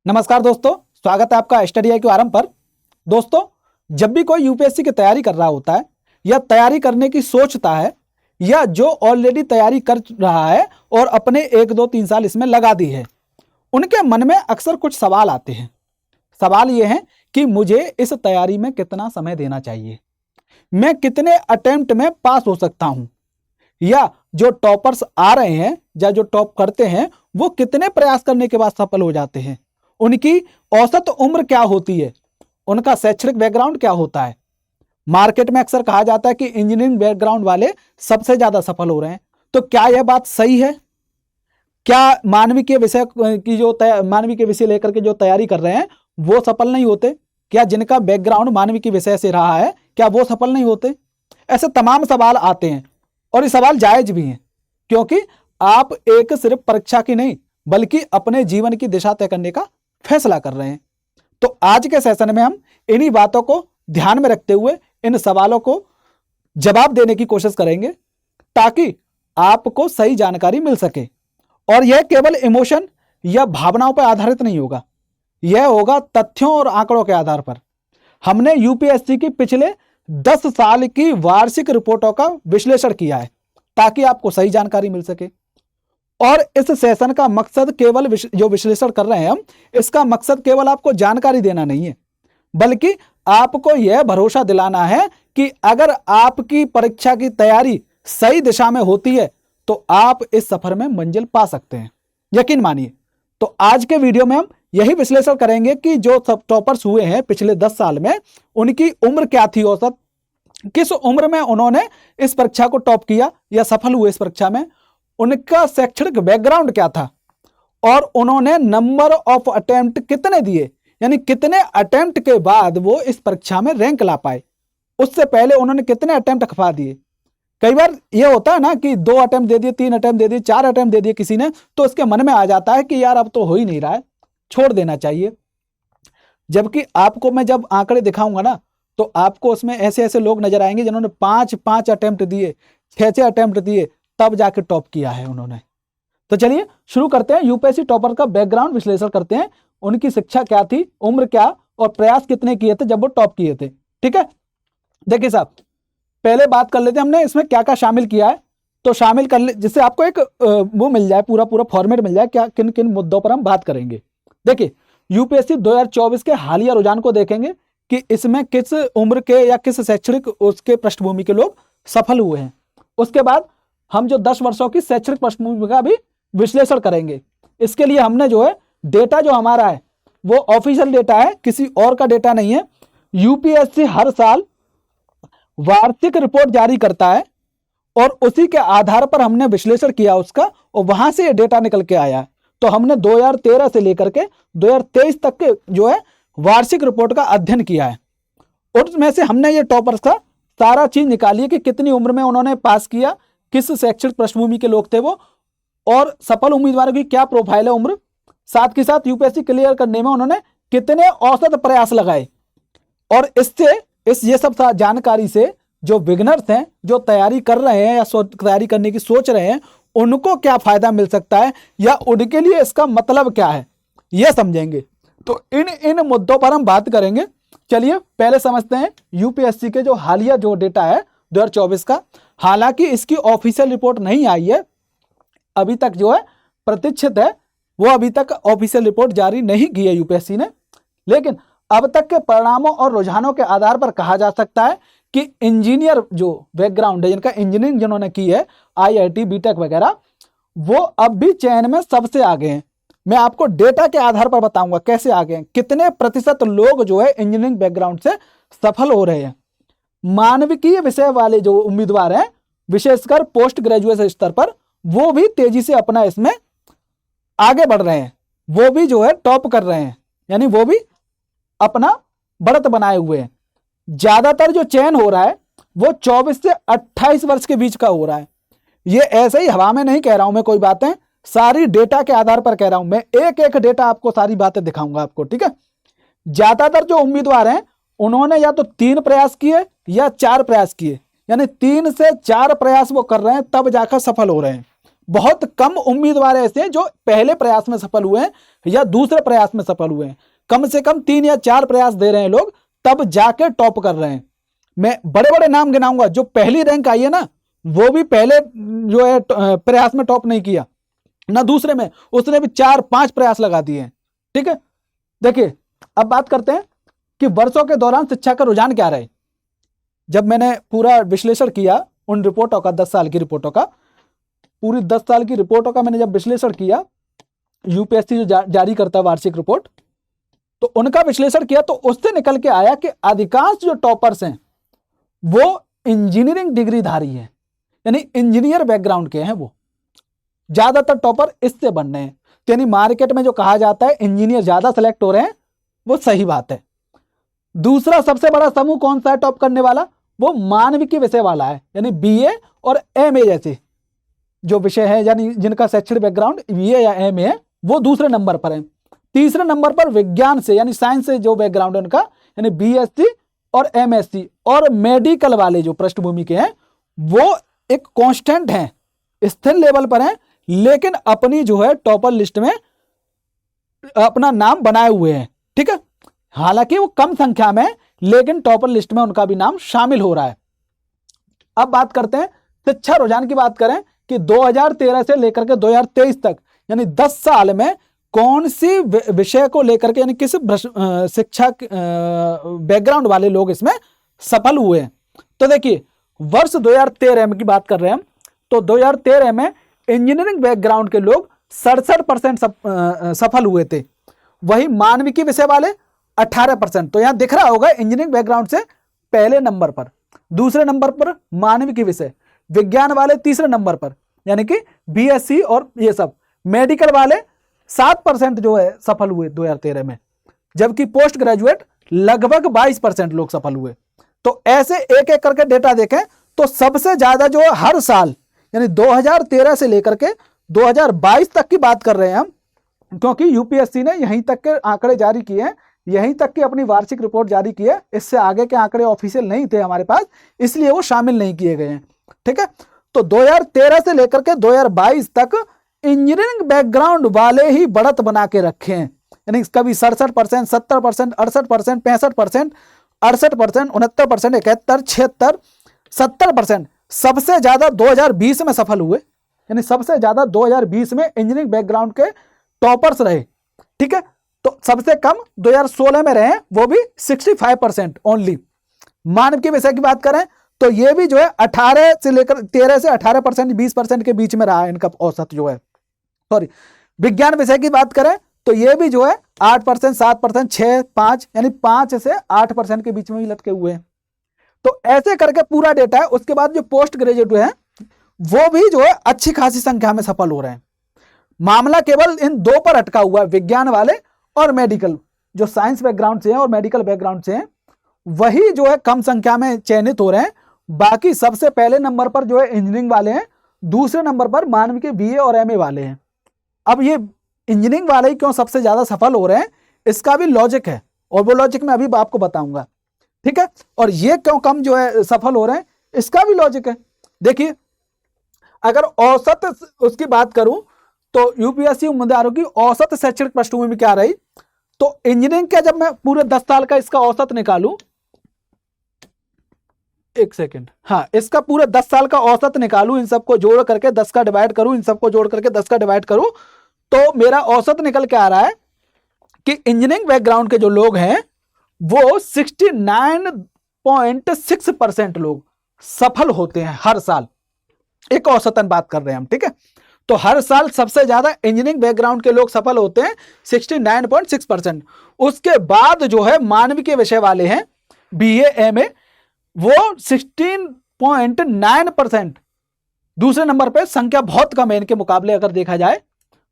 नमस्कार दोस्तों, स्वागत है आपका स्टडी IQ आरंभ पर। दोस्तों, जब भी कोई यूपीएससी की तैयारी कर रहा होता है या तैयारी करने की सोचता है या जो ऑलरेडी तैयारी कर रहा है और अपने 1 2 3 साल इसमें लगा दी है, उनके मन में अक्सर कुछ सवाल आते हैं। सवाल ये हैं कि मुझे इस तैयारी में कितना समय देना चाहिए, मैं कितने अटेम्प्ट में पास हो सकता हूं, या जो टॉपर्स आ रहे हैं या जो टॉप करते हैं वो कितने प्रयास करने के बाद सफल हो जाते हैं, उनकी औसत उम्र क्या होती है, उनका शैक्षणिक बैकग्राउंड क्या होता है। मार्केट में अक्सर कहा जाता है कि इंजीनियरिंग बैकग्राउंड वाले सबसे ज्यादा सफल हो रहे हैं। तो क्या यह बात सही है? क्या मानविक विषय की जो मानविक विषय लेकर के जो तैयारी कर रहे हैं वो सफल नहीं होते? क्या जिनका बैकग्राउंड मानविक विषय से रहा है क्या वो सफल नहीं होते? ऐसे तमाम सवाल आते हैं और ये सवाल जायज भी हैं, क्योंकि आप एक सिर्फ परीक्षा की नहीं बल्कि अपने जीवन की दिशा तय करने का फैसला कर रहे हैं। तो आज के सेशन में हम इन्हीं बातों को ध्यान में रखते हुए इन सवालों को जवाब देने की कोशिश करेंगे ताकि आपको सही जानकारी मिल सके। और यह केवल इमोशन या भावनाओं पर आधारित नहीं होगा, यह होगा तथ्यों और आंकड़ों के आधार पर। हमने यूपीएससी की पिछले 10 साल की वार्षिक रिपोर्टों का विश्लेषण किया है ताकि आपको सही जानकारी मिल सके। और इस सेशन का मकसद केवल जो विश्लेषण कर रहे हैं हम, इसका मकसद केवल आपको जानकारी देना नहीं है, बल्कि आपको यह भरोसा दिलाना है कि अगर आपकी परीक्षा की तैयारी सही दिशा में होती है तो आप इस सफर में मंजिल पा सकते हैं, यकीन मानिए। तो आज के वीडियो में हम यही विश्लेषण करेंगे कि जो सब टॉपर्स हुए हैं पिछले 10 साल में, उनकी उम्र क्या थी औसत, किस उम्र में उन्होंने इस परीक्षा को टॉप किया या सफल हुए इस परीक्षा में, उनका शैक्षणिक बैकग्राउंड क्या था और उन्होंने नंबर ऑफ अटेम्प्ट कितने दिए, यानी कितने अटेम्प्ट के बाद वो इस परीक्षा में रैंक ला पाए, उससे पहले उन्होंने कितने अटेम्प्ट खपा दिए। कई बार ये होता है ना कि 2 अटेम्प्ट दे दिए, 3 अटेम्प्ट दे दिए, 4 अटेम्प्ट दे दिए किसी ने, तो उसके मन में आ जाता है कि यार अब तो हो ही नहीं रहा है, छोड़ देना चाहिए। जबकि आपको मैं जब आंकड़े दिखाऊंगा ना तो आपको उसमें ऐसे ऐसे लोग नजर आएंगे जिन्होंने 5 अटेम्प्ट दिए, 6 अटेम्प्ट दिए, तब जाके टॉप किया है उन्होंने। तो चलिए शुरू करते हैं, यूपीएससी टॉपर का बैकग्राउंड विश्लेषण करते हैं। उनकी शिक्षा क्या थी, उम्र क्या और प्रयास कितने किए थे जब वो टॉप किए थे। ठीक है, देखिए साहब, पहले बात कर लेते हैं हमने इसमें क्या क्या शामिल किया है। तो शामिल कर ले जिससे आपको एक वो मिल जाए, पूरा फॉर्मेट मिल जाए, क्या किन किन मुद्दों पर हम बात करेंगे। देखिए, यूपीएससी 2024 के हालिया रुझान को देखेंगे कि इसमें किस उम्र के या किस शैक्षणिक उसके पृष्ठभूमि के लोग सफल हुए हैं। उसके बाद हम जो 10 वर्षों की शैक्षणिक पृष्ठभूमि का भी विश्लेषण करेंगे। इसके लिए हमने जो है डेटा जो हमारा है वो ऑफिशियल डेटा है, किसी और का डेटा नहीं है। यूपीएससी हर साल वार्षिक रिपोर्ट जारी करता है और उसी के आधार पर हमने विश्लेषण किया उसका, और वहां से ये डेटा निकल के आया है। तो हमने 2013 से लेकर के 2023 तक के जो है वार्षिक रिपोर्ट का अध्ययन किया है, और उसमें से हमने ये टॉपर्स का सारा चीज निकाली है कि कितनी उम्र में उन्होंने पास किया, किस शैक्षणिक पृष्ठभूमि के लोग थे वो, और सफल उम्मीदवारों की क्या प्रोफाइल है उम्र, साथ ही साथ यूपीएससी क्लियर करने में उन्होंने कितने औसत प्रयास लगाए। और ये सब जानकारी से जो बिगनर्स हैं, जो तैयारी कर रहे हैं या तैयारी करने की सोच रहे हैं, उनको क्या फायदा मिल सकता है या उनके लिए इसका मतलब क्या है, यह समझेंगे। तो इन मुद्दों पर हम बात करेंगे। चलिए पहले समझते हैं यूपीएससी के जो हालिया जो डेटा है 2024 का। हालांकि इसकी ऑफिशियल रिपोर्ट नहीं आई है अभी तक, जो है प्रतीक्षित है, वो अभी तक ऑफिशियल रिपोर्ट जारी नहीं की है यूपीएससी ने। लेकिन अब तक के परिणामों और रुझानों के आधार पर कहा जा सकता है कि इंजीनियर जो बैकग्राउंड है, जिनका इंजीनियरिंग जिन्होंने की है, आईआईटी बीटेक वगैरह, वो अब भी चयन में सबसे आगे हैं। मैं आपको डेटा के आधार पर बताऊंगा कैसे आगे हैं, कितने प्रतिशत लोग जो है इंजीनियरिंग बैकग्राउंड से सफल हो रहे हैं। मानविकीय विषय वाले जो उम्मीदवार हैं, विशेषकर पोस्ट ग्रेजुएशन स्तर पर, वो भी तेजी से अपना इसमें आगे बढ़ रहे हैं, वो भी जो है टॉप कर रहे हैं, यानी वो भी अपना बढ़त बनाए हुए हैं। ज्यादातर जो चयन हो रहा है वो 24 से 28 वर्ष के बीच का हो रहा है। ये ऐसे ही हवा में नहीं कह रहा हूं मैं कोई बातें, सारी डेटा के आधार पर कह रहा हूं मैं, एक एक डेटा आपको सारी बातें दिखाऊंगा आपको। ठीक है, ज्यादातर जो उम्मीदवार हैं उन्होंने या तो 3 प्रयास किए या 4 प्रयास किए, यानी 3 से 4 प्रयास वो कर रहे हैं तब जाकर सफल हो रहे हैं। बहुत कम उम्मीदवार ऐसे हैं जो पहले प्रयास में सफल हुए हैं या दूसरे प्रयास में सफल हुए हैं। कम से कम 3 या 4 प्रयास दे रहे हैं लोग, तब जाके टॉप कर रहे हैं। मैं बड़े बड़े नाम गिनाऊंगा, जो पहली रैंक आई है ना, वो भी पहले जो है प्रयास में टॉप नहीं किया ना दूसरे में, उसने भी 4-5 प्रयास लगा दिए हैं। ठीक है, देखिए अब बात करते हैं कि वर्षों के दौरान शिक्षा का रुझान क्या रहे। जब मैंने पूरा विश्लेषण किया उन रिपोर्टों का, 10 साल की रिपोर्टों का, पूरी 10 साल की रिपोर्टों का मैंने जब विश्लेषण किया, यूपीएससी जो जारी करता है वार्षिक रिपोर्ट, तो उनका विश्लेषण किया, तो उससे निकल के आया कि अधिकांश जो टॉपर्स हैं वो इंजीनियरिंग डिग्रीधारी हैं, यानी इंजीनियर बैकग्राउंड के हैं। वो ज्यादातर टॉपर इससे बन रहे हैं। यानी मार्केट में जो कहा जाता है इंजीनियर ज्यादा सेलेक्ट हो रहे हैं, वो सही बात है। दूसरा सबसे बड़ा समूह कौन सा है टॉप करने वाला? वो मानविकी विषय वाला है, यानी बीए और एमए जैसे जो विषय है, यानी जिनका शैक्षणिक बैकग्राउंड बीए या एमए है, वो दूसरे नंबर पर है। तीसरे नंबर पर विज्ञान से यानी साइंस से जो बैकग्राउंड है उनका, यानी बीएससी और एमएससी, और मेडिकल वाले जो पृष्ठभूमि के हैं वो एक कांस्टेंट हैं, स्थिर लेवल पर हैं, लेकिन अपनी जो है टॉपर लिस्ट में अपना नाम बनाए हुए हैं। ठीक है, हालांकि वो कम संख्या में, लेकिन टॉपर लिस्ट में उनका भी नाम शामिल हो रहा है। अब बात करते हैं शिक्षा रुझान की। बात करें कि 2013 से लेकर के 2023 तक, यानी 10 साल में कौन सी विषय को लेकर के, यानी किस शिक्षा बैकग्राउंड वाले लोग इसमें सफल हुए हैं। तो देखिए वर्ष 2013 की बात कर रहे हैं हम, तो 2013 में इंजीनियरिंग बैकग्राउंड के लोग 67% सफल हुए थे। वही मानविकी विषय वाले 18%। तो यहां दिख रहा होगा इंजीनियरिंग बैकग्राउंड से पहले नंबर पर, दूसरे नंबर पर मानविकी विषय, विज्ञान वाले तीसरे नंबर पर, यानी कि बीएससी और ये सब, मेडिकल वाले 7% जो है सफल हुए 2013 में, जबकि पोस्ट ग्रेजुएट लगभग 22% लोग सफल हुए। तो ऐसे एक एक करके डेटा देखें तो सबसे ज्यादा जो हर साल, यानी 2013 से लेकर के 2022 तक की बात कर रहे हैं हम, क्योंकि यूपीएससी ने यहीं तक के आंकड़े जारी किए हैं, यहीं तक की अपनी वार्षिक रिपोर्ट जारी की है। इससे आगे के आंकड़े ऑफिशियल नहीं थे हमारे पास, इसलिए वो शामिल नहीं किए गए हैं। ठीक है, तो 2013 से लेकर के 2022 तक इंजीनियरिंग बैकग्राउंड वाले ही बढ़त बना के रखे हैं, यानी कभी 67%, 70%, 68%, 65%, 68%, 69%, 71%, 76%, 70%। सबसे ज्यादा 2020 में सफल हुए, यानी सबसे ज्यादा 2020 में इंजीनियरिंग बैकग्राउंड के टॉपर्स रहे। ठीक है, तो सबसे कम 2016 में रहे, वो भी 65% ओनली। मानव के विषय की बात करें तो ये भी जो है 18 से लेकर 13 से 18%, 20% के बीच में रहा है इनका औसत जो है। सॉरी, विज्ञान विषय की बात करें तो ये भी जो है 8%, 7%, 6, 5, यानी 5 से 8% के बीच में ही लटके हुए हैं। तो ऐसे करके पूरा डेटा है। उसके बाद जो पोस्ट ग्रेजुएट है वो भी जो है अच्छी खासी संख्या में सफल हो रहे हैं। मामला केवल इन दो पर अटका हुआ है, विज्ञान वाले और मेडिकल, जो साइंस बैकग्राउंड से हैं और मेडिकल बैकग्राउंड से हैं, वही जो है कम संख्या में चयनित हो रहे हैं। बाकी सबसे पहले नंबर पर जो है इंजीनियरिंग वाले हैं, दूसरे नंबर पर मानव के बीए और एमए वाले हैं। अब ये इंजीनियरिंग वाले ही क्यों सबसे ज्यादा सफल हो रहे हैं, इसका भी लॉजिक है, और वो लॉजिक मैं अभी आपको बताऊंगा। ठीक है, और ये क्यों कम जो है सफल हो रहे हैं, इसका भी लॉजिक है। देखिए अगर औसत उसकी बात करूं तो यूपीएससी उम्मीदवारों की औसत शैक्षणिक पृष्ठभूमि क्या रही, तो इंजीनियरिंग का जब मैं पूरे 10 साल का इसका औसत निकालूं, एक सेकेंड, हाँ, इसका पूरे 10 साल का औसत निकालूं, इन सबको जोड़ करके 10 का डिवाइड करूं, इन सबको जोड़ करके 10 का डिवाइड करूं, तो मेरा औसत निकल के आ रहा है कि इंजीनियरिंग बैकग्राउंड के जो लोग हैं वो 69.6% लोग सफल होते हैं हर साल। एक औसतन बात कर रहे हैं हम। ठीक है, तो हर साल सबसे ज्यादा इंजीनियरिंग बैकग्राउंड के लोग सफल होते हैं 69.6%। उसके बाद जो है मानविकी के विषय वाले हैं बीए एमए, वो 16.9%। दूसरे नंबर पे, संख्या बहुत कम है इनके मुकाबले अगर देखा जाए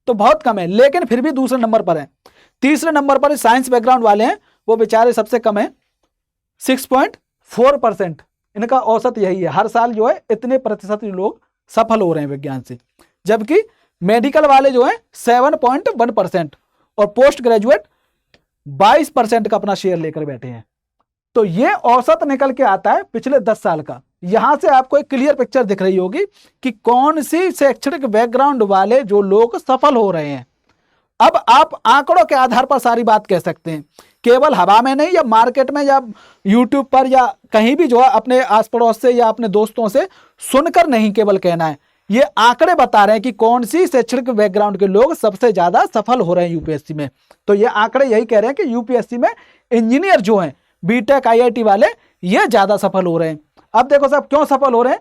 तो बहुत कम है, लेकिन फिर भी दूसरे नंबर पर है। तीसरे नंबर पर साइंस बैकग्राउंड वाले हैं, वो बेचारे सबसे कम है, 6.4%। इनका औसत यही है, हर साल जो है इतने प्रतिशत लोग सफल हो रहे हैं विज्ञान से। जबकि मेडिकल वाले जो है 7.1% और पोस्ट ग्रेजुएट 22% का अपना शेयर लेकर बैठे हैं। तो ये औसत निकल के आता है पिछले 10 साल का। यहां से आपको एक क्लियर पिक्चर दिख रही होगी कि कौन सी शैक्षणिक बैकग्राउंड वाले जो लोग सफल हो रहे हैं। अब आप आंकड़ों के आधार पर सारी बात कह सकते हैं, केवल हवा में नहीं, या मार्केट में या यूट्यूब पर या कहीं भी जो है अपने आस पड़ोस से या अपने दोस्तों से सुनकर नहीं केवल कहना है। ये आंकड़े बता रहे हैं कि कौन सी शैक्षणिक बैकग्राउंड के लोग सबसे ज्यादा सफल हो रहे हैं यूपीएससी में। तो ये आंकड़े यही कह रहे हैं कि यूपीएससी में इंजीनियर जो हैं, बीटेक आईआईटी वाले, ये ज्यादा सफल हो रहे हैं। अब देखो साहब क्यों सफल हो रहे हैं,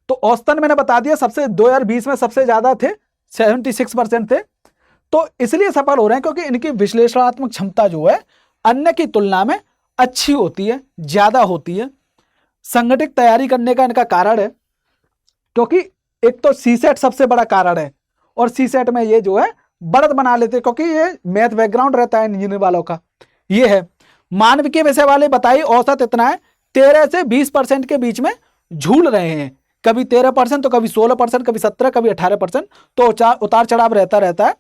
तो औसतन मैंने बता दिया, सबसे 2020 में सबसे ज्यादा थे, 76% थे। तो इसलिए सफल हो रहे हैं क्योंकि इनकी विश्लेषणात्मक क्षमता जो है अन्य की तुलना में अच्छी होती है, ज्यादा होती है। संगठित तैयारी करने का इनका कारण है, क्योंकि एक तो सीसेट सबसे बड़ा कारण है, और सीसेट में ये जो है बढ़त बना लेते हैं, क्योंकि ये मैथ बैकग्राउंड रहता है इंजीनियर वालों का। ये है मानविकी विषय वाले, बताइए औसत इतना है, 13 से 20% के बीच में झूल रहे हैं, कभी 13% तो कभी 16%, कभी 17%, कभी 18%, तो उतार चढ़ाव रहता है।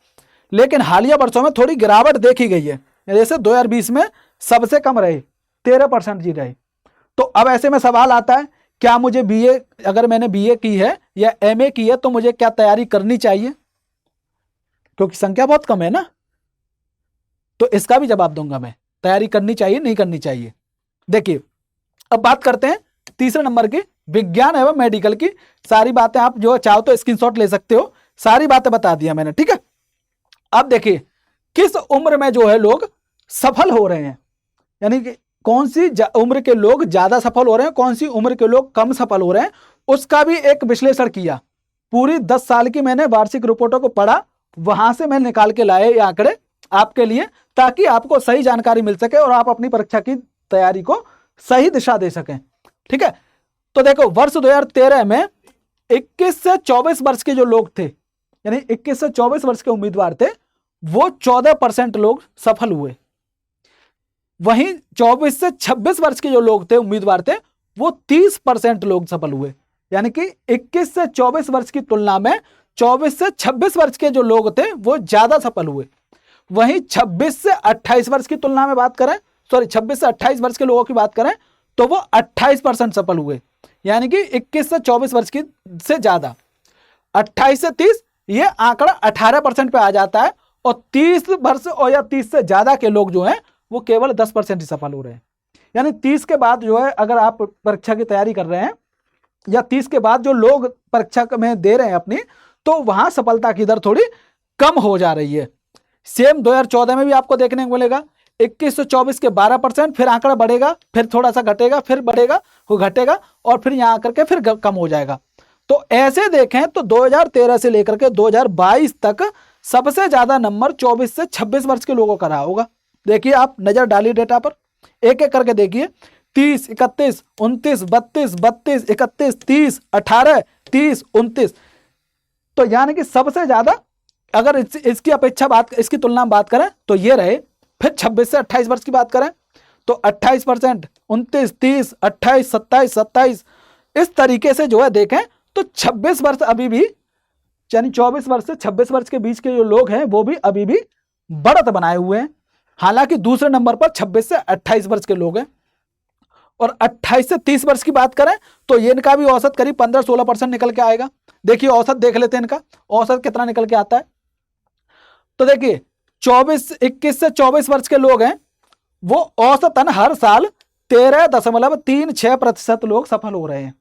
लेकिन हालिया वर्षों में थोड़ी गिरावट देखी गई है, जैसे 2020 में सबसे कम रहे, 13% जी रहे। तो अब ऐसे में सवाल आता है, क्या मुझे बीए, अगर मैंने बीए की है या एमए की है, तो मुझे क्या तैयारी करनी चाहिए, क्योंकि संख्या बहुत कम है ना। तो इसका भी जवाब दूंगा मैं, तैयारी करनी चाहिए नहीं करनी चाहिए। देखिए अब बात करते हैं तीसरे नंबर की, विज्ञान एवं मेडिकल की। सारी बातें आप जो चाहो तो स्क्रीनशॉट ले सकते हो, सारी बातें बता दिया मैंने, ठीक है। अब देखिए किस उम्र में जो है लोग सफल हो रहे हैं, यानी कि कौन सी उम्र के लोग ज्यादा सफल हो रहे हैं, कौन सी उम्र के लोग कम सफल हो रहे हैं, उसका भी एक विश्लेषण किया। पूरी 10 साल की मैंने वार्षिक रिपोर्टों को पढ़ा, वहां से मैं निकाल के लाए ये आंकड़े आपके लिए, ताकि आपको सही जानकारी मिल सके और आप अपनी परीक्षा की तैयारी को सही दिशा दे सकें, ठीक है। तो देखो वर्ष 2013 में 21 से 24 वर्ष के जो लोग थे, यानी 21 से 24 वर्ष के उम्मीदवार थे, वो 14% लोग सफल हुए। वहीं 24 से 26 वर्ष के जो लोग थे, उम्मीदवार थे, वो 30% लोग सफल हुए। यानी कि 21 से 24 वर्ष की तुलना में 24 से 26 वर्ष के जो लोग थे वो ज्यादा सफल हुए। वहीं 26 से 28 वर्ष की तुलना में बात करें, 26 से 28 वर्ष के लोगों की बात करें, तो वो 28% सफल हुए। यानी कि 21 से 24 वर्ष की से ज्यादा। 28 से 30 ये आंकड़ा 18% पे आ जाता है, और 30 वर्ष और या 30 से ज्यादा के लोग जो हैं वो केवल 10% ही सफल हो रहे हैं। यानी 30 के बाद जो है, अगर आप परीक्षा की तैयारी कर रहे हैं, या 30 के बाद जो लोग परीक्षा में दे रहे हैं अपनी, तो वहां सफलता की दर थोड़ी कम हो जा रही है। सेम 2014 में भी आपको देखने को मिलेगा, 21 से 24 के 12%, फिर आंकड़ा बढ़ेगा, फिर थोड़ा सा घटेगा, फिर बढ़ेगा, वो घटेगा, और फिर यहां आकर के फिर कम हो जाएगा। तो ऐसे देखें तो 2013 से लेकर के 2022 तक सबसे ज्यादा नंबर 24 से 26 वर्ष के लोगों का रहा होगा। देखिए आप नजर डालिए डेटा पर, एक एक करके देखिए, 30, 31, 29, 32, 32, 31, 30, 18, 30, 29। तो यानी कि सबसे ज्यादा, अगर इसकी अपेक्षा इसकी तुलना में बात करें तो ये रहे। फिर 26 से 28 वर्ष की बात करें तो 28%, 29, 30, 28, 27, 27, इस तरीके से जो है देखें तो 26 वर्ष अभी भी, यानी 24 वर्ष से 26 वर्ष के बीच के जो लोग हैं वो भी अभी भी बढ़त बनाए हुए हैं। हालांकि दूसरे नंबर पर 26 से 28 वर्ष के लोग हैं। और 28 से 30 वर्ष की बात करें तो ये इनका भी औसत करीब 15-16% निकल के आएगा। देखिए औसत देख लेते हैं, इनका औसत कितना निकल के आता है। तो देखिए 21 से 24 वर्ष के लोग हैं, वो औसतन हर साल 13.36% लोग सफल हो रहे हैं।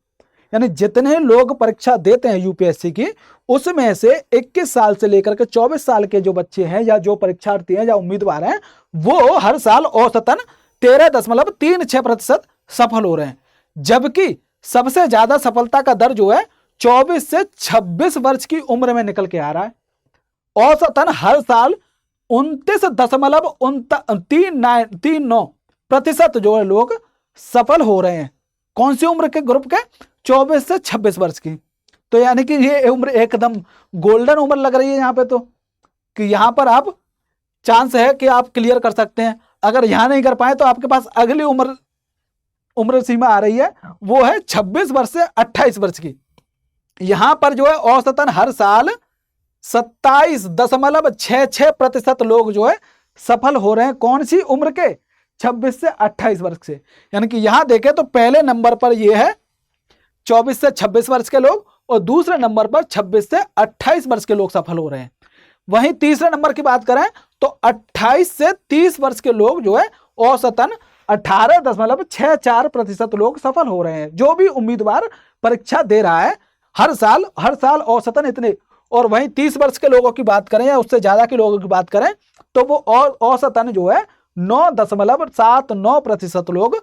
यानी जितने लोग परीक्षा देते हैं यूपीएससी की, उसमें से 21 साल से लेकर के 24 साल के जो बच्चे हैं, या जो परीक्षार्थी हैं, या उम्मीदवार हैं, वो हर साल औसतन 13.36% सफल हो रहे हैं। जबकि सबसे ज्यादा सफलता का दर जो है 24 से 26 वर्ष की उम्र में निकल के आ रहा है। औसतन हर साल 29.39% जो है लोग सफल हो रहे हैं। कौन सी उम्र के ग्रुप के? 24 से 26 वर्ष की। तो यानी कि ये उम्र एकदम गोल्डन उम्र लग रही है यहाँ पे, तो कि यहाँ पर आप चांस है कि आप क्लियर कर सकते हैं। अगर यहाँ नहीं कर पाए तो आपके पास अगली उम्र सीमा आ रही है, वो है 26 वर्ष से 28 वर्ष की। यहां पर जो है औसतन हर साल 27.66% लोग जो है सफल हो रहे हैं। कौन सी उम्र के? 26 से 28 वर्ष से। यानी कि यहां देखें तो पहले नंबर पर ये है 24 से 26 वर्ष के लोग, और दूसरे नंबर पर 26 से 28 वर्ष के लोग सफल हो रहे हैं। वहीं तीसरे नंबर की बात करें तो 28 से 30 वर्ष के लोग जो है औसतन 18.64% लोग सफल हो रहे हैं। जो भी उम्मीदवार परीक्षा दे रहा है हर साल औसतन इतने। और वहीं 30 वर्ष के लोगों की बात करें या उससे ज्यादा के लोगों की बात करें तो वो औसतन जो है 9.79% लोग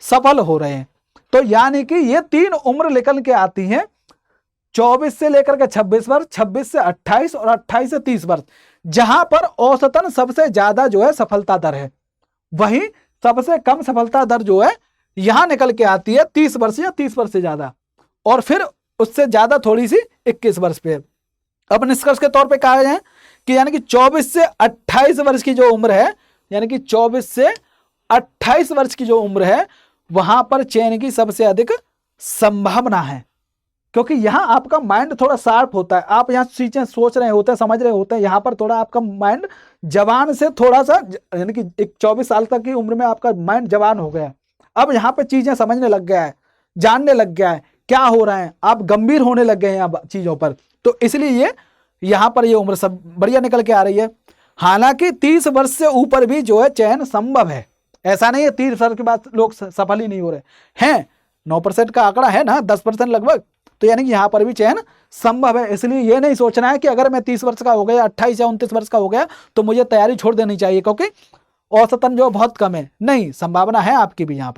सफल हो रहे हैं। तो यानी कि ये 3 उम्र निकल के आती हैं, 24 से लेकर के 26 वर्ष, 26 से 28 और 28 से 30 वर्ष, जहां पर औसतन सबसे ज्यादा जो है सफलता दर है। वहीं सबसे कम सफलता दर जो है यहां निकल के आती है 30 वर्ष या 30 वर्ष से ज्यादा, और फिर उससे ज्यादा थोड़ी सी 21 वर्ष पे। अब निष्कर्ष के तौर पे कहा जाए कि यानी कि 24 से 28 वर्ष की जो उम्र है, यानी कि 24 से 28 वर्ष की जो उम्र है, वहां पर चयन की सबसे अधिक संभावना है, क्योंकि यहां आपका माइंड थोड़ा शार्प होता है। आप यहां चीजें सोच रहे होते हैं, समझ रहे होते हैं, यहां पर थोड़ा आपका माइंड जवान से थोड़ा सा, यानी कि एक 24 साल तक की उम्र में आपका माइंड जवान हो गया, अब यहां पे चीजें समझने लग गया है, जानने लग गया है क्या हो रहा है, आप गंभीर होने लग गए हैं यहाँ चीजों पर। तो इसलिए यहां पर ये उम्र सब बढ़िया निकल के आ रही है। हालांकि 30 वर्ष से ऊपर भी जो है चयन संभव है, ऐसा नहीं है 30 वर्ष के बाद लोग सफल ही नहीं हो रहे हैं। 9% का आंकड़ा है ना, 10% लगभग, तो यानी कि यहां पर भी चयन संभव है। इसलिए ये नहीं सोचना है कि अगर मैं 30 वर्ष का हो गया, 28 या 29 वर्ष का हो गया तो मुझे तैयारी छोड़ देनी चाहिए क्योंकि औसतन जो बहुत कम है। नहीं, संभावना है आपकी भी। यहां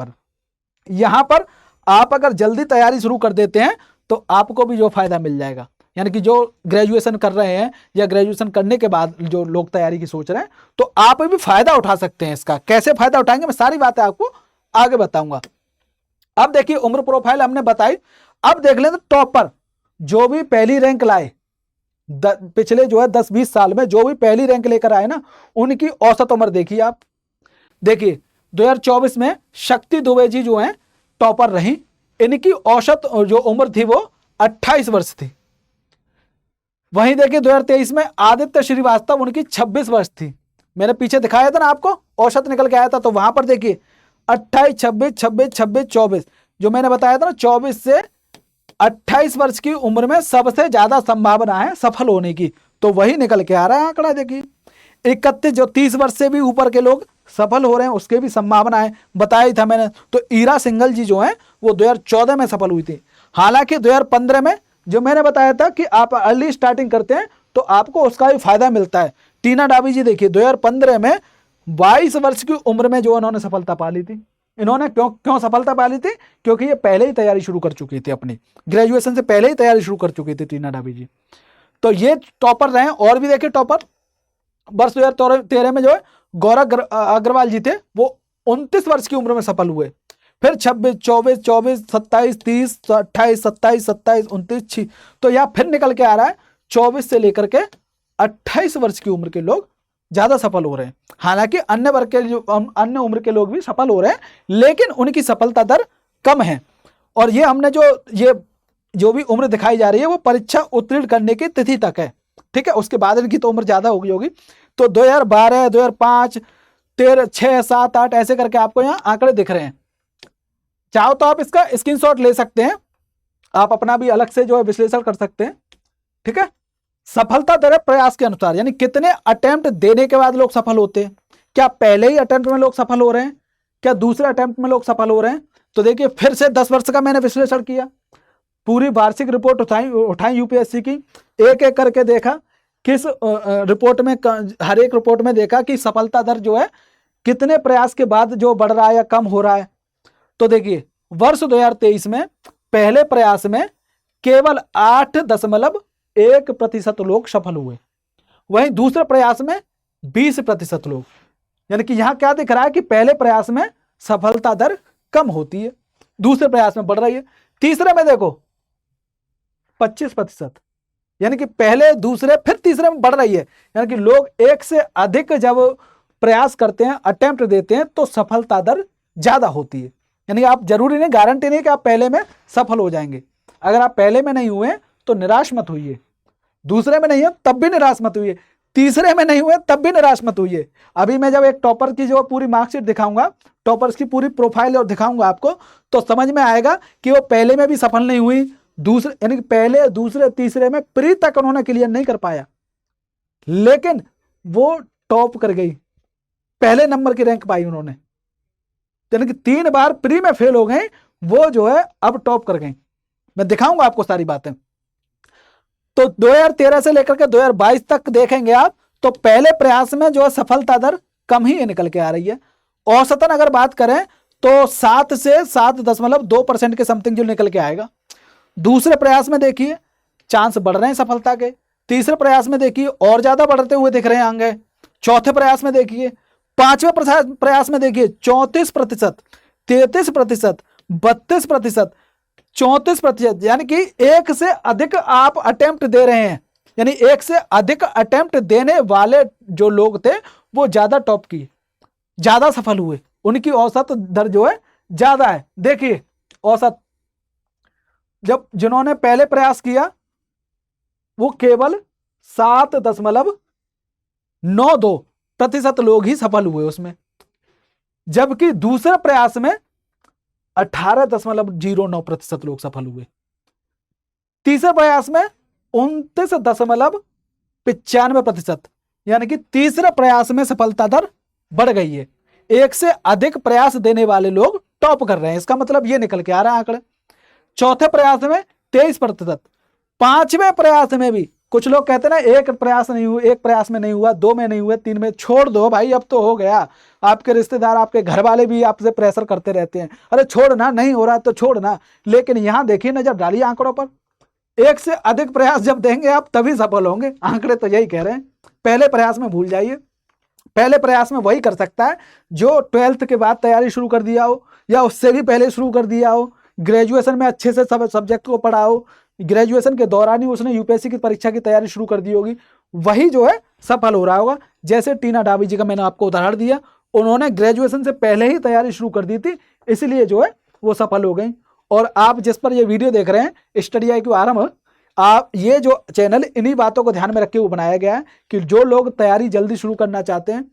पर आप अगर जल्दी तैयारी शुरू कर देते हैं तो आपको भी जो फायदा मिल जाएगा, यानी कि जो ग्रेजुएशन कर रहे हैं या ग्रेजुएशन करने के बाद जो लोग तैयारी की सोच रहे हैं, तो आप भी फायदा उठा सकते हैं इसका। कैसे फायदा उठाएंगे, मैं सारी बातें आपको आगे बताऊंगा। अब देखिए, उम्र प्रोफाइल हमने बताई। अब देख लें तो टॉपर जो भी पहली रैंक लाए, पिछले जो है 10-20 साल में जो भी पहली रैंक लेकर आए ना, उनकी औसत उम्र देखिए आप। देखिए 2024 में शक्ति दुबे जी जो हैं टॉपर रही, इनकी औसत जो उम्र थी वो 28 वर्ष थी। वहीं देखिए 2023 में आदित्य श्रीवास्तव, उनकी 26 वर्ष थी। मैंने पीछे दिखाया था ना आपको, औसत निकल के आया था, तो वहां पर देखिए 28, 26, 26, 26, 24, जो मैंने बताया था ना, 24 से 28 वर्ष की उम्र में सबसे ज्यादा संभावना है सफल होने की, तो वही निकल के आ रहा है आंकड़ा। देखिए 31, जो 30 वर्ष से भी ऊपर के लोग सफल हो रहे हैं, उसके भी संभावना है, बताया था मैंने। तो ईरा सिंघल जी जो हैं वो 2014 में सफल हुई थी। हालांकि 2015 में जो मैंने बताया था कि आप अर्ली स्टार्टिंग करते हैं तो आपको उसका भी फायदा मिलता है। टीना डाबी जी देखिए 2015 में 22 वर्ष की उम्र में जो उन्होंने सफलता पा ली थी। इन्होंने क्यों सफलता पा ली थी? क्योंकि ये पहले ही तैयारी शुरू कर चुकी थी, अपनी ग्रेजुएशन से पहले ही तैयारी शुरू कर चुकी थी टीना डाबी जी। तो ये टॉपर रहे। और भी देखिए टॉपर वर्ष 2013 में जो है गौरव अग्रवाल जी थे, वो 29 वर्ष की उम्र में सफल हुए। फिर 26, 24, 24, 27, 30, 28, 27, 27, 29, तो यह फिर निकल के आ रहा है 24 से लेकर के 28 वर्ष की उम्र के लोग ज्यादा सफल हो रहे हैं। हालांकि अन्य वर्ग के जो अन्य उम्र के लोग भी सफल हो रहे हैं, लेकिन उनकी सफलता दर कम है। और ये हमने जो भी उम्र दिखाई जा रही है वो परीक्षा उत्तीर्ण करने की तिथि तक है, ठीक है। उसके बाद इनकी तो उम्र ज्यादा होगी। तो 2012, 2005, 13, 6, 7, 8 ऐसे करके आपको यहाँ आंकड़े दिख रहे हैं। चाहो तो आप इसका स्क्रीनशॉट ले सकते हैं, आप अपना भी अलग से जो है विश्लेषण कर सकते हैं, ठीक है। सफलता दर है प्रयास के अनुसार, यानी कितने अटेम्प्ट देने के बाद लोग सफल होते हैं। क्या पहले ही अटेम्प्ट में लोग सफल हो रहे हैं, क्या दूसरे अटेम्प्ट में लोग सफल हो रहे हैं? तो देखिए फिर से 10 वर्ष का मैंने विश्लेषण किया, पूरी वार्षिक रिपोर्ट उठाई यूपीएससी की, एक एक करके देखा किस रिपोर्ट में, हर एक रिपोर्ट में देखा कि सफलता दर जो है कितने प्रयास के बाद जो बढ़ रहा है या कम हो रहा है। तो देखिए वर्ष 2023 में पहले प्रयास में केवल 8.1% लोग सफल हुए, वहीं दूसरे प्रयास में 20% लोग। यानी कि यहां क्या दिख रहा है कि पहले प्रयास में सफलता दर कम होती है, दूसरे प्रयास में बढ़ रही है। तीसरे में देखो 25%, यानी कि पहले, दूसरे, फिर तीसरे में बढ़ रही है। यानी कि लोग एक से अधिक जब प्रयास करते हैं, अटेम्प्ट देते हैं, तो सफलता दर ज्यादा होती है। यानी आप जरूरी नहीं, गारंटी नहीं कि आप पहले में सफल हो जाएंगे। अगर आप पहले में नहीं हुए तो निराश मत होइए, दूसरे में नहीं है तब भी निराश मत होइए, तीसरे में नहीं हुए तब भी निराश मत होइए। अभी मैं जब एक टॉपर की जो पूरी मार्कशीट दिखाऊंगा, टॉपर्स की पूरी प्रोफाइल और दिखाऊंगा आपको, तो समझ में आएगा कि वो पहले में भी सफल नहीं हुई, दूसरे यानी कि पहले दूसरे तीसरे में प्री तक उन्होंने क्लियर नहीं कर पाया, लेकिन वो टॉप कर गई, पहले नंबर की रैंक पाई उन्होंने, यानी कि 3 बार प्री में फेल हो गए, वो जो है अब टॉप कर गई। मैं दिखाऊंगा आपको सारी बातें। तो 2013 से लेकर के 2022 तक देखेंगे आप, तो पहले प्रयास में जो है सफलता दर कम ही निकल के आ रही है। औसतन अगर बात करें तो 7 से 7.2% के समथिंग जो निकल के आएगा। दूसरे प्रयास में देखिए चांस बढ़ रहे हैं सफलता के, तीसरे प्रयास में देखिए और ज्यादा बढ़ते हुए दिख रहे हैं आगे, चौथे प्रयास में देखिए, पांचवें प्रयास में देखिए 34%, 33%, 32%, 34%, यानी कि एक से अधिक आप अटेम्प्ट दे रहे हैं, यानी एक से अधिक अटेम्प्ट देने वाले जो लोग थे वो ज्यादा टॉप किए, ज्यादा सफल हुए, उनकी औसत दर जो है ज्यादा है। देखिए औसत, जब जिन्होंने पहले प्रयास किया वो केवल 7.92% लोग ही सफल हुए उसमें, जबकि दूसरे प्रयास में 18.09% लोग सफल हुए, तीसरे प्रयास में 29.95%, यानी कि तीसरे प्रयास में सफलता दर बढ़ गई है, एक से अधिक प्रयास देने वाले लोग टॉप कर रहे हैं, इसका मतलब ये निकल के आ रहा है आंकड़े। चौथे प्रयास में 23%, पांचवें प्रयास में भी कुछ लोग कहते हैं ना एक प्रयास नहीं हुआ, एक प्रयास में नहीं हुआ, 2 में नहीं हुआ, 3 में, छोड़ दो भाई अब तो हो गया। आपके रिश्तेदार आपके घर वाले भी आपसे प्रेशर करते रहते हैं, अरे छोड़ना, नहीं हो रहा तो छोड़ना, लेकिन यहां देखिए नजर डालिए आंकड़ों पर, एक से अधिक प्रयास जब देंगे आप तभी सफल होंगे, आंकड़े तो यही कह रहे हैं। पहले प्रयास में भूल जाइए, पहले प्रयास में वही कर सकता है जो 12th के बाद तैयारी शुरू कर दिया हो या उससे भी पहले शुरू कर दिया हो, ग्रेजुएशन में अच्छे से सब सब्जेक्ट को पढ़ा हो, ग्रेजुएशन के दौरान ही उसने यूपीएससी की परीक्षा की तैयारी शुरू कर दी होगी, वही जो है सफल हो रहा होगा। जैसे टीना डाबी जी का मैंने आपको उदाहरण दिया, उन्होंने ग्रेजुएशन से पहले ही तैयारी शुरू कर दी थी, इसलिए जो है वो सफल हो गई। और आप जिस पर ये वीडियो देख रहे हैं स्टडी IQ आरंभ, आप ये जो चैनल इन्हीं बातों को ध्यान में रख के वो बनाया गया है कि जो लोग तैयारी जल्दी शुरू करना चाहते हैं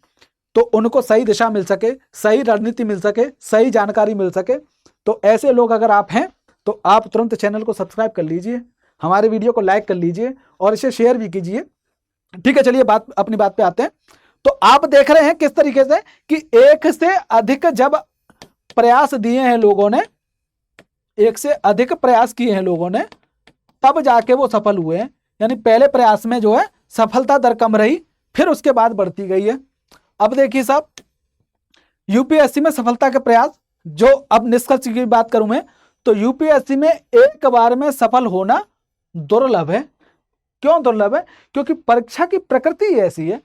तो उनको सही दिशा मिल सके, सही रणनीति मिल सके, सही जानकारी मिल सके। तो ऐसे लोग अगर आप हैं तो आप तुरंत चैनल को सब्सक्राइब कर लीजिए, हमारे वीडियो को लाइक कर लीजिए और इसे शेयर भी कीजिए। ठीक है, चलिए अपनी बात पे आते हैं। तो आप देख रहे हैं किस तरीके से कि एक से अधिक जब प्रयास दिए हैं लोगों ने, एक से अधिक प्रयास किए हैं लोगों ने, तब जाके वो सफल हुए हैं। यानी पहले प्रयास में जो है सफलता दर कम रही, फिर उसके बाद बढ़ती गई है। अब देखिए साहब, यूपीएससी में सफलता के प्रयास, जो अब निष्कर्ष की बात करूं मैं, तो यूपीएससी में एक बार में सफल होना दुर्लभ है। क्यों दुर्लभ है? क्योंकि परीक्षा की प्रकृति ऐसी है,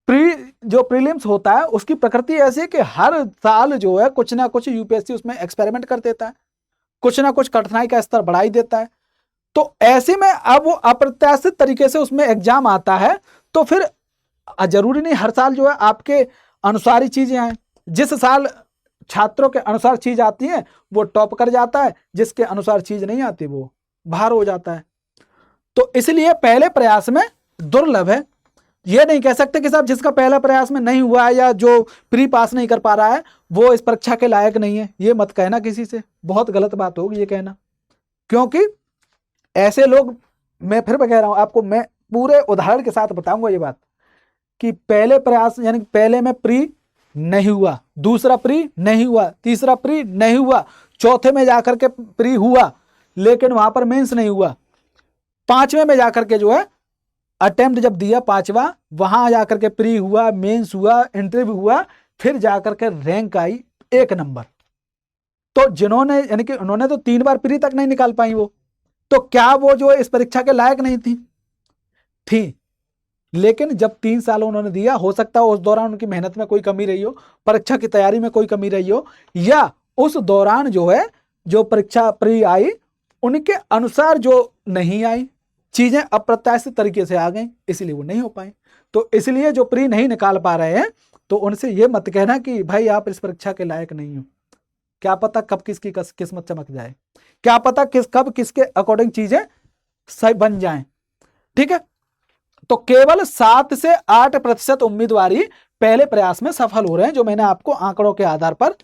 जो प्रीलिम्स होता है उसकी प्रकृति ऐसी है कि हर साल जो है कुछ ना कुछ यूपीएससी उसमें एक्सपेरिमेंट कर देता है, कुछ ना कुछ कठिनाई का स्तर बढ़ा ही देता है। तो ऐसे में अब वो अप्रत्याशित तरीके से उसमें एग्जाम आता है, तो फिर जरूरी नहीं हर साल जो है आपके अनुसार ही चीजें आए। जिस साल छात्रों के अनुसार चीज आती है वो टॉप कर जाता है, जिसके अनुसार चीज नहीं आती वो बाहर हो जाता है। तो इसलिए पहले प्रयास में दुर्लभ है। ये नहीं कह सकते कि साहब जिसका पहला प्रयास में नहीं हुआ है या जो प्री पास नहीं कर पा रहा है वो इस परीक्षा के लायक नहीं है, ये मत कहना किसी से, बहुत गलत बात होगी ये कहना। क्योंकि ऐसे लोग, मैं फिर कह रहा हूं आपको, मैं पूरे उदाहरण के साथ बताऊंगा ये बात कि पहले प्रयास यानी पहले में प्री नहीं हुआ, दूसरा प्री नहीं हुआ, तीसरा प्री नहीं हुआ, चौथे में जाकर के प्री हुआ लेकिन वहां पर मेंस नहीं हुआ, पांचवें में जाकर के जो है अटेम्प्ट जब दिया पांचवा, वहां जाकर के प्री हुआ, मेंस हुआ, इंटरव्यू हुआ, फिर जाकर के रैंक आई 1 नंबर। तो जिन्होंने यानी कि उन्होंने तो 3 बार प्री तक नहीं निकाल पाई वो, तो क्या वो जो इस परीक्षा के लायक नहीं थी? लेकिन जब 3 साल उन्होंने दिया, हो सकता है उस दौरान उनकी मेहनत में कोई कमी रही हो, परीक्षा की तैयारी में कोई कमी रही हो, या उस दौरान जो है जो परीक्षा प्री आई उनके अनुसार जो नहीं आई, चीजें अप्रत्याशित तरीके से आ गई, इसलिए वो नहीं हो पाई। तो इसलिए जो प्री नहीं निकाल पा रहे हैं तो उनसे ये मत कहना कि भाई आप इस परीक्षा के लायक नहीं हो। क्या पता कब किसकी किस्मत चमक जाए, क्या पता कब किसके अकॉर्डिंग चीजें सही बन जाएं। ठीक है, तो केवल 7 से 8% उम्मीदवार ही पहले प्रयास में सफल हो रहे हैं, जो मैंने आपको आंकड़ों के आधार पर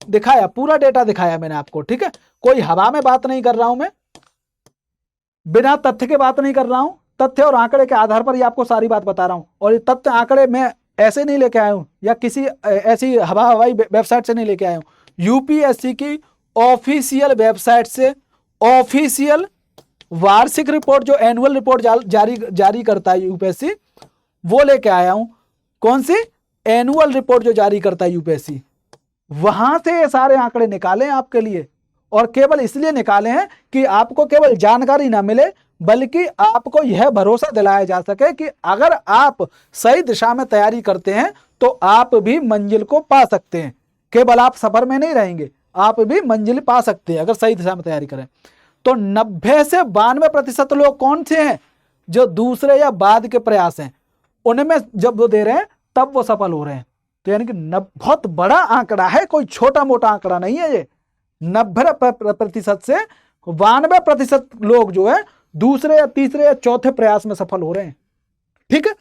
दिखाया, पूरा डेटा दिखाया मैंने आपको। ठीक है, कोई हवा में बात नहीं कर रहा हूं मैं, बिना तथ्य के बात नहीं कर रहा हूं, तथ्य और आंकड़े के आधार पर ही आपको सारी बात बता रहा हूं। और ये तथ्य आंकड़े मैं ऐसे नहीं लेके आया हूं या किसी ऐसी हवाई वेबसाइट से नहीं लेके आया हूं, यूपीएससी की ऑफिशियल वेबसाइट से, ऑफिशियल वार्षिक रिपोर्ट जो एनुअल रिपोर्ट जारी करता है यूपीएससी, वो लेके आया हूं। कौन सी? एनुअल रिपोर्ट जो जारी करता है यूपीएससी, वहां से ये सारे आंकड़े निकाले हैं आपके लिए। और केवल इसलिए निकाले हैं कि आपको केवल जानकारी ना मिले, बल्कि आपको यह भरोसा दिलाया जा सके कि अगर आप सही दिशा में तैयारी करते हैं तो आप भी मंजिल को पा सकते हैं। केवल आप सफर में नहीं रहेंगे, आप भी मंजिल पा सकते हैं अगर सही दिशा में तैयारी करें। तो 90 से 92% लोग कौन से हैं? जो दूसरे या बाद के प्रयास हैं, उनमें जब वो दे रहे हैं तब वो सफल हो रहे हैं। तो यानी कि बहुत बड़ा आंकड़ा है, कोई छोटा मोटा आंकड़ा नहीं है ये। 90% से 92% लोग जो है दूसरे या तीसरे या चौथे प्रयास में सफल हो रहे हैं। ठीक है,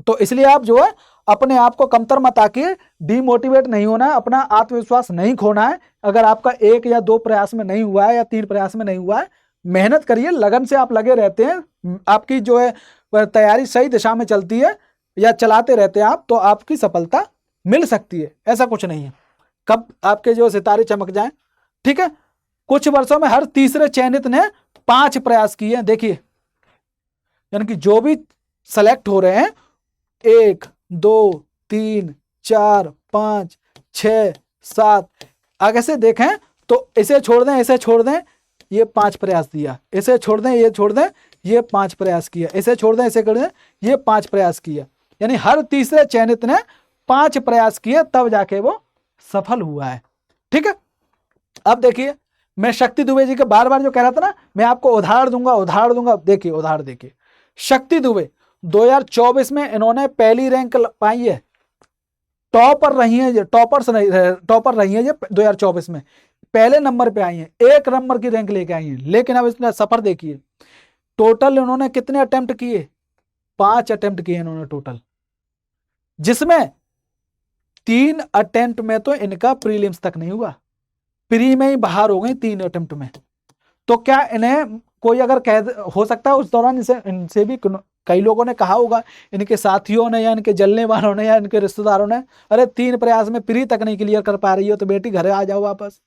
तो इसलिए आप जो है अपने आप को कमतर मत आकिए, डिमोटिवेट नहीं होना है, अपना आत्मविश्वास नहीं खोना है। अगर आपका 1 या 2 प्रयास में नहीं हुआ है या 3 प्रयास में नहीं हुआ है, मेहनत करिए, लगन से आप लगे रहते हैं, आपकी जो है तैयारी सही दिशा में चलती है या चलाते रहते हैं आप, तो आपकी सफलता मिल सकती है। ऐसा कुछ नहीं है कब आपके जो सितारे चमक जाएं। ठीक है, कुछ वर्षों में हर तीसरे चयनित ने 5 प्रयास किए हैं। देखिए, यानी कि जो भी सेलेक्ट हो रहे हैं 1 2 3 4 5 6 7, आगे से देखें तो इसे छोड़ दें, इसे छोड़ दें, ये 5 प्रयास दिया, इसे छोड़ दें, ये छोड़ दें, ये 5 प्रयास किया, इसे छोड़ दें, इसे कर दें, ये 5 प्रयास किया। यानी हर तीसरे चयनित ने 5 प्रयास किए, तब जाके वो सफल हुआ है। ठीक है, अब देखिए, मैं शक्ति दुबे जी के बार बार जो कह रहा था ना, मैं आपको उदाहरण दूंगा, उदाहरण दूंगा। देखिए उदाहरण देखिए, शक्ति दुबे 2024 में इन्होंने पहली रैंक पाई है, टॉपर रही है, टॉपर रही है ये 2024 में, पहले नंबर पे आई हैं, 1 नंबर की रैंक लेके आई हैं। लेकिन अब इसने सफर देखिए, टोटल इन्होंने कितने अटेम्प्ट किए? 5 अटेम्प्ट किए इन्होंने टोटल, जिसमें 3 अटेम्प्ट में तो इनका प्रीलिम्स तक नहीं हुआ, प्री में ही बाहर हो गई 3 अटेम्प्ट में। तो क्या इन्हें कोई अगर कह, हो सकता है उस दौरान इनसे भी कई लोगों ने कहा होगा, इनके साथियों ने या इनके जलने वालों ने या इनके रिश्तेदारों ने, अरे 3 प्रयास में प्री तक नहीं क्लियर कर पा रही हो तो बेटी घर आ जाओ वापस,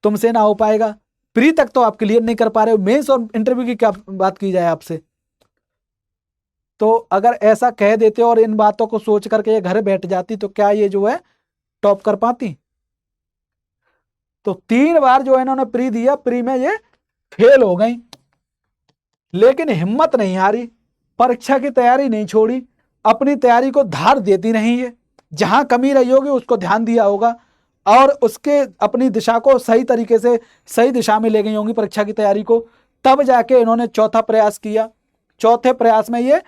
तुमसे ना हो पाएगा, प्री तक तो आप क्लियर नहीं कर पा रहे हो, मेंस और इंटरव्यू की क्या बात की जाए आपसे। तो अगर ऐसा कह देते और इन बातों को सोच करके ये घर बैठ जाती तो क्या ये जो है टॉप कर पाती? तो 3 बार जो इन्होंने प्री दिया, प्री में ये फेल हो गई, लेकिन हिम्मत नहीं हारी, परीक्षा की तैयारी नहीं छोड़ी, अपनी तैयारी को धार देती नहीं है, जहां कमी रही होगी उसको ध्यान दिया होगा और उसके अपनी दिशा को सही तरीके से सही दिशा में ले गई होंगी परीक्षा की तैयारी को। तब जाके इन्होंने चौथा प्रयास किया, चौथे प्रयास में ये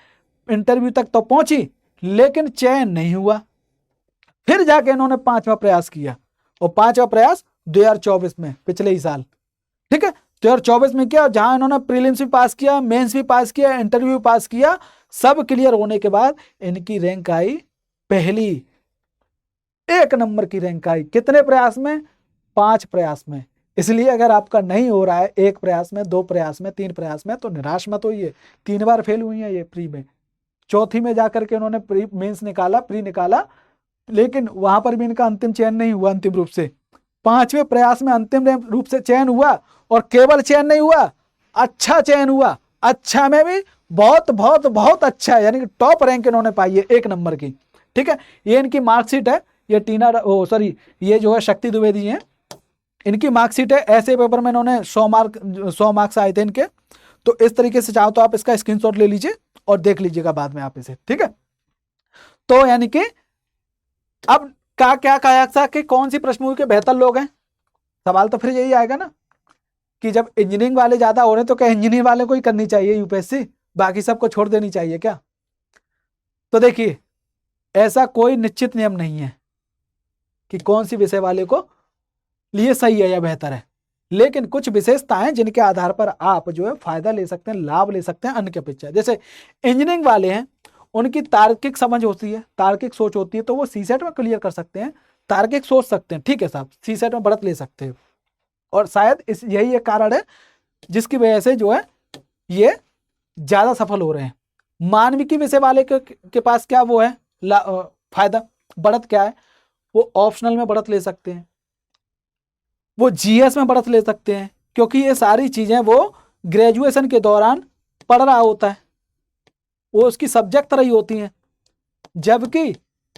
इंटरव्यू तक तो पहुंची, लेकिन चयन नहीं हुआ। फिर जाके इन्होंने 5वां प्रयास किया, और 5वां प्रयास 2024 में, पिछले ही साल। ठीक है, 2024 में क्या, जहां इन्होंने प्रीलिम्स भी पास किया, मेंस भी पास किया, इंटरव्यू भी पास किया, सब क्लियर होने के बाद इनकी रैंक आई पहली, 1 नंबर की रैंक आई। कितने प्रयास में? 5 प्रयास में। इसलिए अगर आपका नहीं हो रहा है 1 प्रयास में, 2 प्रयास में, 3 प्रयास में, तो निराश मत होइए। 3 बार फेल हुई है ये प्री में, चौथी में जाकर के उन्होंने प्री मेंस निकाला, प्री निकाला, लेकिन वहां पर भी इनका अंतिम चयन नहीं हुआ अंतिम रूप से। 5वें प्रयास में अंतिम रूप से चयन हुआ, और केवल चयन नहीं हुआ, अच्छा चयन हुआ, अच्छा में भी बहुत बहुत बहुत अच्छा, यानी कि टॉप रैंक इन्होंने पाई है 1 नंबर की। ठीक है, ये इनकी मार्कशीट है, ये ये जो है शक्ति द्विवेदी हैं, इनकी मार्कशीट है। ऐसे पेपर में इन्होंने 100 मार्क्स आए थे इनके। तो इस तरीके से चाहो तो आप इसका स्क्रीनशॉट ले लीजिए और देख लीजिएगा बाद में आप इसे। ठीक है, तो यानी कि अब क्या कहा था कि कौन सी पृष्ठभूमि के बेहतर लोग हैं? सवाल तो फिर यही आएगा ना कि जब इंजीनियरिंग वाले ज्यादा हो रहे हैं तो क्या इंजीनियरिंग वाले को ही करनी चाहिए यूपीएससी, बाकी सबको छोड़ देनी चाहिए क्या? तो देखिए, ऐसा कोई निश्चित नियम नहीं है कि कौन सी विषय वाले को लिए सही है या बेहतर है। लेकिन कुछ विशेषताएं जिनके आधार पर आप जो है फायदा ले सकते हैं, लाभ ले सकते हैं अन्य के अपेक्षा। जैसे इंजीनियरिंग वाले हैं, उनकी तार्किक समझ होती है, तार्किक सोच होती है, तो वो सीसेट में क्लियर कर सकते हैं, तार्किक सोच सकते हैं, ठीक है साहब, सीसेट में बढ़त ले सकते हैं। और शायद यही एक कारण है जिसकी वजह से जो है ये ज्यादा सफल हो रहे हैं। मानविकी विषय वाले के पास क्या वो है फायदा, बढ़त क्या है, वो ऑप्शनल में बढ़त ले सकते हैं, वो जीएस में बढ़त ले सकते हैं, क्योंकि ये सारी चीजें वो ग्रेजुएशन के दौरान पढ़ रहा होता है, वो उसकी सब्जेक्ट तरह ही होती हैं। जबकि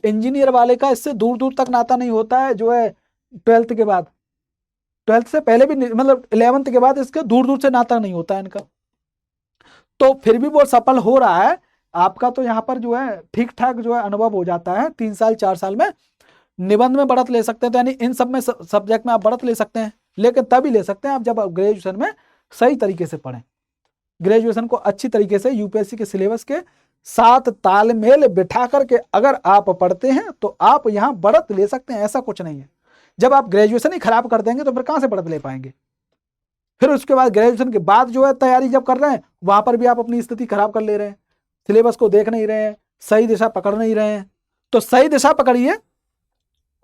इंजीनियर वाले का इससे दूर दूर तक नाता नहीं होता है, जो है 12th के बाद, 12th से पहले भी मतलब 11th के बाद इसके दूर दूर से नाता नहीं होता है इनका, तो फिर भी वो सफल हो रहा है। आपका तो यहाँ पर जो है ठीक ठाक जो है अनुभव हो जाता है, 3 साल 4 साल में निबंध में बढ़त ले सकते हैं, तो यानी इन सब में सब्जेक्ट में आप बढ़त ले सकते हैं, लेकिन तभी ले सकते हैं आप जब आप ग्रेजुएशन में सही तरीके से पढ़ें, ग्रेजुएशन को अच्छी तरीके से यूपीएससी के सिलेबस के साथ तालमेल बिठा करके अगर आप पढ़ते हैं तो आप यहाँ बढ़त ले सकते हैं, ऐसा कुछ नहीं है। जब आप ग्रेजुएशन ही खराब कर देंगे तो फिर कहाँ से बढ़त ले पाएंगे। फिर उसके बाद ग्रेजुएशन के बाद जो है तैयारी जब कर रहे हैं वहां पर भी आप अपनी स्थिति खराब कर ले रहे हैं, सिलेबस को देख नहीं रहे हैं, सही दिशा पकड़ नहीं रहे हैं। तो सही दिशा पकड़िए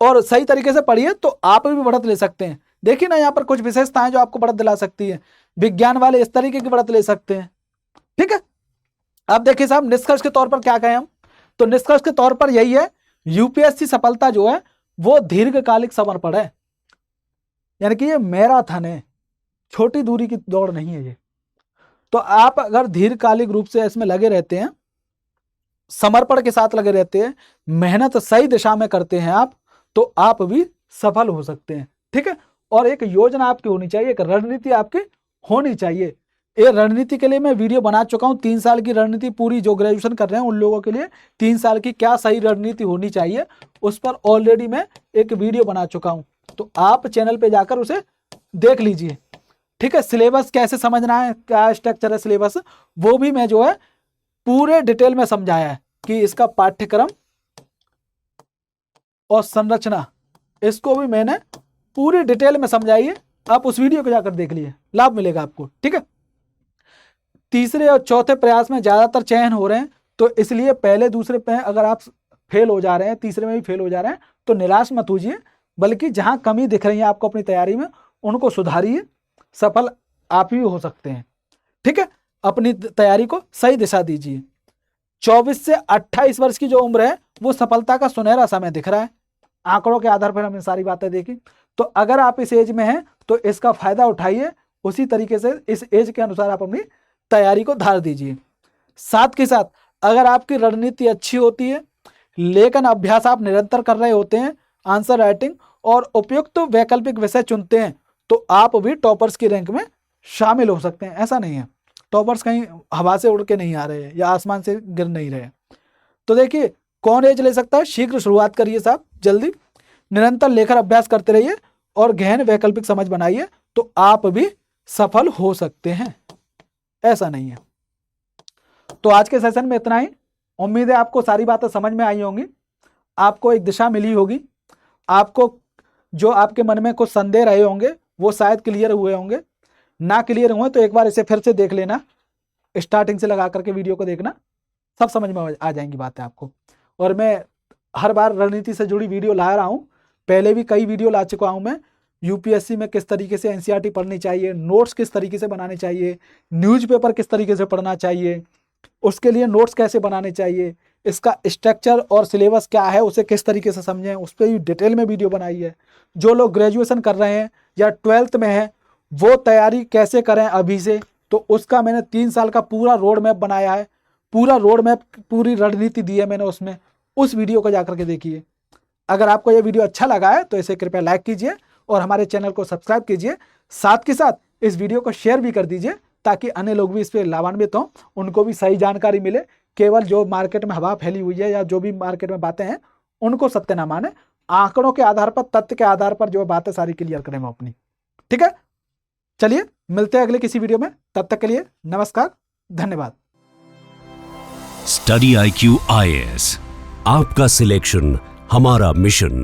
और सही तरीके से पढ़िए तो आप भी बढ़त ले सकते हैं। देखिए ना यहाँ पर कुछ विशेषताएं जो आपको बढ़त दिला सकती है। विज्ञान वाले इस तरीके की बढ़त ले सकते हैं, ठीक है। अब देखिए साहब निष्कर्ष के तौर पर क्या कहें हम, तो निष्कर्ष के तौर पर यही है, यूपीएससी सफलता जो है वो दीर्घकालिक समर्पण है, यानी कि ये मैराथन है, छोटी दूरी की दौड़ नहीं है ये। तो आप अगर दीर्घकालिक रूप से इसमें लगे रहते हैं, समर्पण के साथ लगे रहते हैं, मेहनत सही दिशा में करते हैं आप, तो आप भी सफल हो सकते हैं, ठीक है। और एक योजना आपकी होनी चाहिए, एक रणनीति आपकी होनी चाहिए। ये रणनीति के लिए मैं वीडियो बना चुका हूं, 3 साल की रणनीति पूरी, जो ग्रेजुएशन कर रहे हैं उन लोगों के लिए 3 साल की क्या सही रणनीति होनी चाहिए, उस पर ऑलरेडी मैं एक वीडियो बना चुका हूं, तो आप चैनल पे जाकर उसे देख लीजिए, ठीक है। सिलेबस कैसे समझना है, क्या स्ट्रक्चर है सिलेबस, वो भी मैं जो है पूरे डिटेल में समझाया है कि इसका पाठ्यक्रम और संरचना, इसको भी मैंने पूरी डिटेल में समझाई है। आप उस वीडियो को जाकर देख लीजिए, लाभ मिलेगा आपको, ठीक है। तीसरे और चौथे प्रयास में ज्यादातर चयन हो रहे हैं, तो इसलिए पहले दूसरे पे अगर आप फेल हो जा रहे हैं, तीसरे में भी फेल हो जा रहे हैं, तो निराश मत होइए, बल्कि जहां कमी दिख रही है आपको अपनी तैयारी में उनको सुधारिए, सफल आप ही हो सकते हैं, ठीक है। अपनी तैयारी को सही दिशा दीजिए। 24 से 28 वर्ष की जो उम्र है वो सफलता का सुनहरा समय दिख रहा है, आंकड़ों के आधार पर हमने सारी बातें देखी। तो अगर आप इस एज में हैं तो इसका फायदा उठाइए, उसी तरीके से इस एज के अनुसार आप अपनी तैयारी को धार दीजिए। साथ के साथ अगर आपकी रणनीति अच्छी होती है, लेखन अभ्यास आप निरंतर कर रहे होते हैं, आंसर राइटिंग और उपयुक्त वैकल्पिक विषय चुनते हैं, तो आप भी टॉपर्स की रैंक में शामिल हो सकते हैं। ऐसा नहीं है टॉपर्स कहीं हवा से उड़ के नहीं आ रहे हैं या आसमान से गिर नहीं रहे। तो देखिए कौन एज ले सकता है, शीघ्र शुरुआत करिए साहब, जल्दी निरंतर लेखन अभ्यास करते रहिए और गहन वैकल्पिक समझ बनाइए, तो आप भी सफल हो सकते हैं, ऐसा नहीं है। तो आज के सेशन में इतना ही। उम्मीद है आपको सारी बातें समझ में आई होंगी, आपको एक दिशा मिली होगी, आपको जो आपके मन में कुछ संदेह रहे होंगे वो शायद क्लियर हुए होंगे। ना क्लियर हुए तो एक बार इसे फिर से देख लेना, स्टार्टिंग से लगा करके वीडियो को देखना, सब समझ में आ जाएंगी बातें आपको। और मैं हर बार रणनीति से जुड़ी वीडियो ला रहा हूँ, पहले भी कई वीडियो ला चुका हूँ मैं, यूपीएससी में किस तरीके से एनसीईआरटी पढ़नी चाहिए, नोट्स किस तरीके से बनाने चाहिए, न्यूज़पेपर किस तरीके से पढ़ना चाहिए, उसके लिए नोट्स कैसे बनाने चाहिए, इसका स्ट्रक्चर और सिलेबस क्या है उसे किस तरीके से समझें, उस पर भी डिटेल में वीडियो बनाई है। जो लोग ग्रेजुएशन कर रहे हैं या 12th में हैं वो तैयारी कैसे करें अभी से, तो उसका मैंने 3 साल का पूरा रोड मैप बनाया है, पूरा रोड मैप, पूरी रणनीति दी है मैंने उसमें, उस वीडियो को जाकर के देखिए। अगर आपको यह वीडियो अच्छा लगा है तो इसे कृपया लाइक कीजिए और हमारे चैनल को सब्सक्राइब कीजिए, साथ के साथ इस वीडियो को शेयर भी कर दीजिए ताकि अन्य लोग भी इस पर लाभान्वित हों, उनको भी सही जानकारी मिले। केवल जो मार्केट में हवा फैली हुई है या जो भी मार्केट में बातें हैं उनको सत्य ना माने, आंकड़ों के आधार पर, तथ्य के आधार पर जो बातें सारी क्लियर करें हम अपनी, ठीक है। चलिए मिलते हैं अगले किसी वीडियो में, तब तक के लिए नमस्कार, धन्यवाद। स्टडी IQ IAS, आपका सिलेक्शन हमारा मिशन।